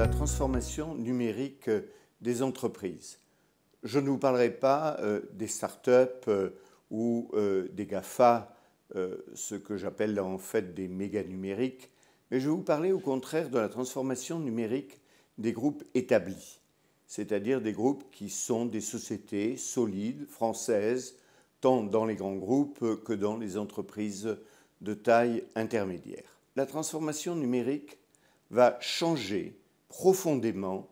la transformation numérique des entreprises. Je ne vous parlerai pas des startups ou des GAFA, ce que j'appelle en fait des méga numériques, mais je vais vous parler au contraire de la transformation numérique des groupes établis, c'est-à-dire des groupes qui sont des sociétés solides, françaises, tant dans les grands groupes que dans les entreprises de taille intermédiaire. La transformation numérique va changer profondément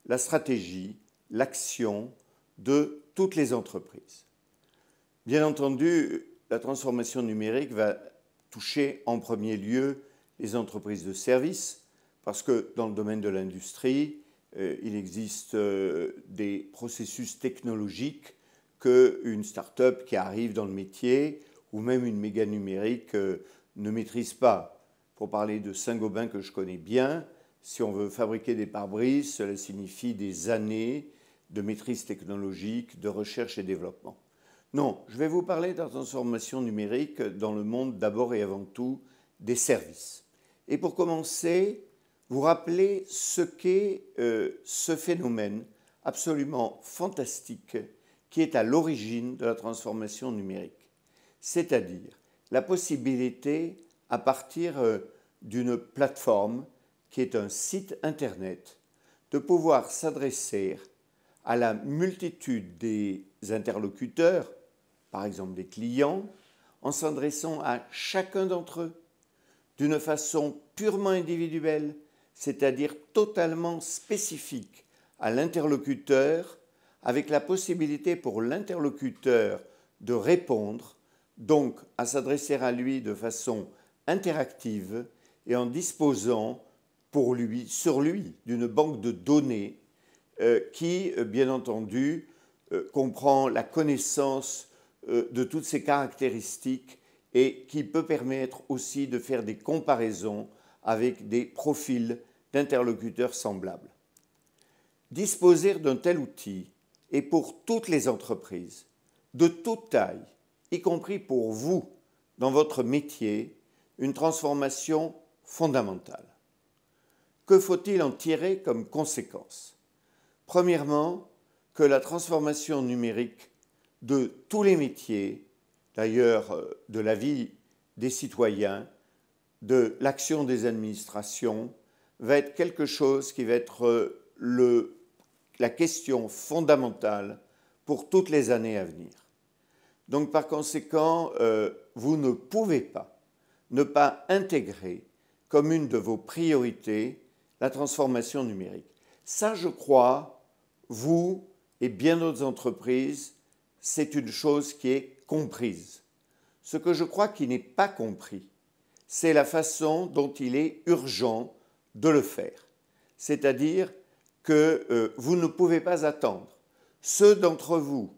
la stratégie, l'action de toutes les entreprises. Bien entendu, la transformation numérique va toucher en premier lieu les entreprises de services, parce que dans le domaine de l'industrie, il existe des processus technologiques qu'une start-up qui arrive dans le métier ou même une méga numérique ne maîtrise pas. Pour parler de Saint-Gobain que je connais bien, si on veut fabriquer des pare-brises, cela signifie des années de maîtrise technologique, de recherche et développement. Non, je vais vous parler de la transformation numérique dans le monde d'abord et avant tout des services. Et pour commencer, vous rappelez ce qu'est ce phénomène absolument fantastique qui est à l'origine de la transformation numérique, c'est-à-dire la possibilité, à partir d'une plateforme qui est un site internet, de pouvoir s'adresser à la multitude des interlocuteurs, par exemple des clients, en s'adressant à chacun d'entre eux d'une façon purement individuelle, c'est-à-dire totalement spécifique à l'interlocuteur, avec la possibilité pour l'interlocuteur de répondre, donc à s'adresser à lui de façon interactive et en disposant pour lui, sur lui, d'une banque de données qui, bien entendu, comprend la connaissance de toutes ces caractéristiques et qui peut permettre aussi de faire des comparaisons avec des profils d'interlocuteurs semblables. Disposer d'un tel outil est pour toutes les entreprises, de toute taille, y compris pour vous, dans votre métier, une transformation fondamentale. Que faut-il en tirer comme conséquence? Premièrement, que la transformation numérique de tous les métiers, d'ailleurs de la vie des citoyens, de l'action des administrations, va être quelque chose qui va être la question fondamentale pour toutes les années à venir. Donc par conséquent, vous ne pouvez pas ne pas intégrer comme une de vos priorités la transformation numérique. Ça, je crois, vous et bien d'autres entreprises, c'est une chose qui est comprise. Ce que je crois qui n'est pas compris, c'est la façon dont il est urgent de le faire. C'est-à-dire que vous ne pouvez pas attendre. Ceux d'entre vous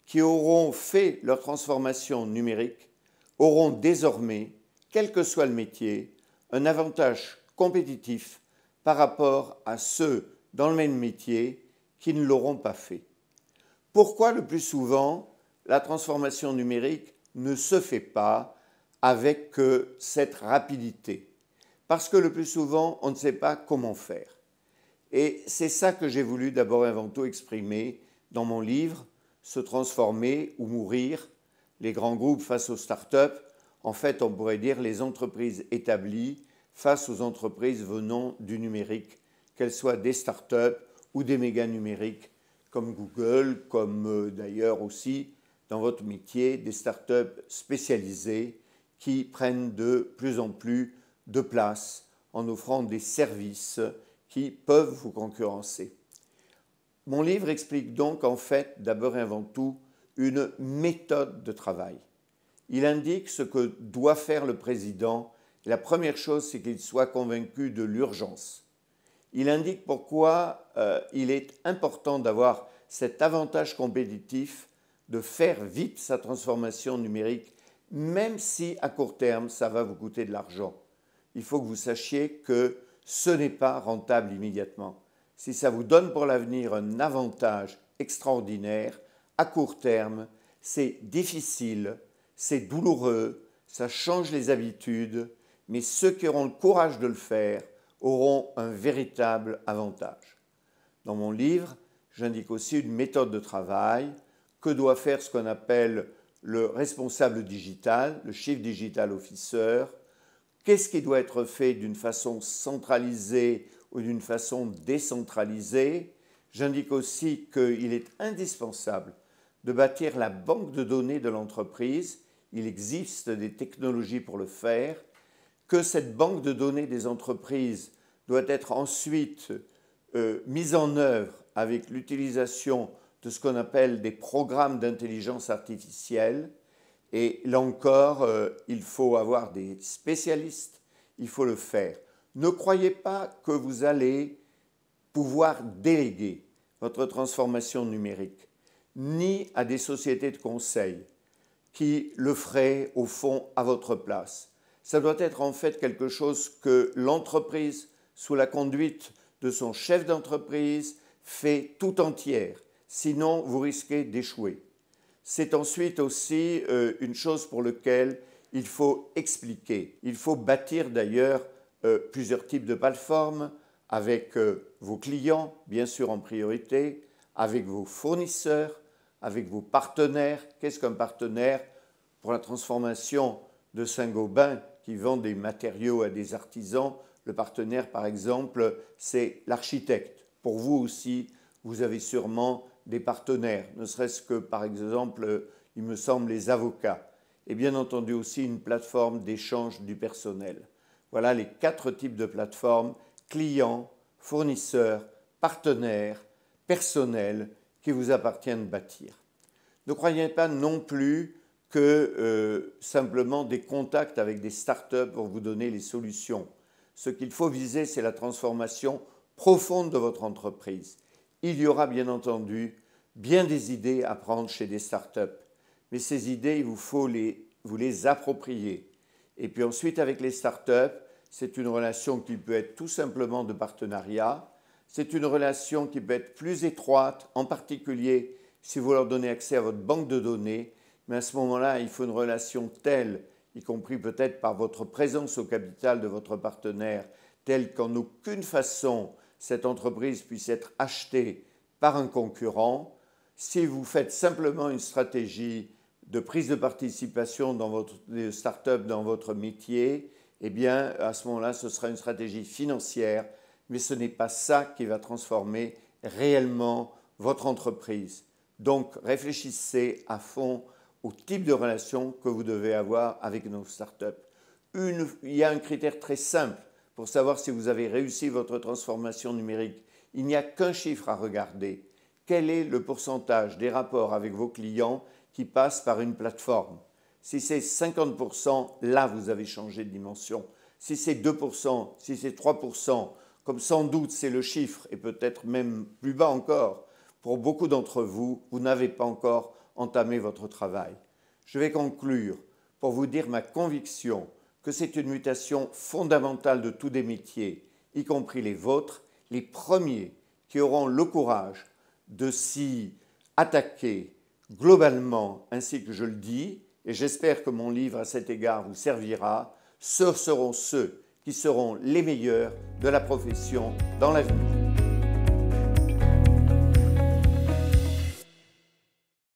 qui auront fait leur transformation numérique auront désormais, quel que soit le métier, un avantage compétitif par rapport à ceux dans le même métier qui ne l'auront pas fait. Pourquoi le plus souvent la transformation numérique ne se fait pas avec cette rapidité? Parce que le plus souvent, on ne sait pas comment faire. Et c'est ça que j'ai voulu d'abord et avant tout exprimer dans mon livre « Se transformer ou mourir, les grands groupes face aux startups ». En fait, on pourrait dire les entreprises établies face aux entreprises venant du numérique, qu'elles soient des startups ou des méga numériques comme Google, comme d'ailleurs aussi dans votre métier, des startups spécialisées qui prennent de plus en plus de place en offrant des services qui peuvent vous concurrencer. Mon livre explique donc en fait d'abord et avant tout une méthode de travail. Il indique ce que doit faire le président. La première chose, c'est qu'il soit convaincu de l'urgence. Il indique pourquoi il est important d'avoir cet avantage compétitif de faire vite sa transformation numérique, même si à court terme, ça va vous coûter de l'argent. Il faut que vous sachiez que ce n'est pas rentable immédiatement. Si ça vous donne pour l'avenir un avantage extraordinaire, à court terme, c'est difficile, c'est douloureux, ça change les habitudes, mais ceux qui auront le courage de le faire auront un véritable avantage. Dans mon livre, j'indique aussi une méthode de travail que doit faire ce qu'on appelle le responsable digital, le Chief Digital Officer. Qu'est-ce qui doit être fait d'une façon centralisée ou d'une façon décentralisée? J'indique aussi qu'il est indispensable de bâtir la banque de données de l'entreprise. Il existe des technologies pour le faire. Que cette banque de données des entreprises doit être ensuite mise en œuvre avec l'utilisation de ce qu'on appelle des programmes d'intelligence artificielle. Et là encore, il faut avoir des spécialistes, il faut le faire. Ne croyez pas que vous allez pouvoir déléguer votre transformation numérique, ni à des sociétés de conseil qui le feraient au fond à votre place. Ça doit être en fait quelque chose que l'entreprise, sous la conduite de son chef d'entreprise, fait tout entière. Sinon, vous risquez d'échouer. C'est ensuite aussi une chose pour laquelle il faut expliquer. Il faut bâtir d'ailleurs plusieurs types de plateformes avec vos clients, bien sûr en priorité, avec vos fournisseurs, avec vos partenaires. Qu'est-ce qu'un partenaire? Pour la transformation de Saint-Gobain qui vend des matériaux à des artisans, le partenaire par exemple, c'est l'architecte. Pour vous aussi, vous avez sûrement des partenaires, ne serait-ce que par exemple, il me semble, les avocats. Et bien entendu aussi une plateforme d'échange du personnel. Voilà les 4 types de plateformes: clients, fournisseurs, partenaires, personnel, qui vous appartiennent de bâtir. Ne croyez pas non plus que simplement des contacts avec des startups vont vous donner les solutions. Ce qu'il faut viser, c'est la transformation profonde de votre entreprise. Il y aura bien entendu bien des idées à prendre chez des startups. Mais ces idées, il vous faut vous les approprier. Et puis ensuite, avec les startups, c'est une relation qui peut être tout simplement de partenariat. C'est une relation qui peut être plus étroite, en particulier si vous leur donnez accès à votre banque de données. Mais à ce moment-là, il faut une relation telle, y compris peut-être par votre présence au capital de votre partenaire, telle qu'en aucune façon cette entreprise puisse être achetée par un concurrent. Si vous faites simplement une stratégie de prise de participation dans votre start-up, dans votre métier, eh bien, à ce moment-là, ce sera une stratégie financière, mais ce n'est pas ça qui va transformer réellement votre entreprise. Donc, réfléchissez à fond au type de relation que vous devez avoir avec nos startups. Il y a un critère très simple pour savoir si vous avez réussi votre transformation numérique. Il n'y a qu'un chiffre à regarder. Quel est le pourcentage des rapports avec vos clients qui passent par une plateforme? Si c'est 50%, là vous avez changé de dimension. Si c'est 2%, si c'est 3%, comme sans doute c'est le chiffre, et peut-être même plus bas encore, pour beaucoup d'entre vous, vous n'avez pas encore entamé votre travail. Je vais conclure pour vous dire ma conviction que c'est une mutation fondamentale de tous les métiers, y compris les vôtres, les premiers qui auront le courage de s'y attaquer globalement, ainsi que je le dis, et j'espère que mon livre à cet égard vous servira. Ce seront ceux qui seront les meilleurs de la profession dans l'avenir.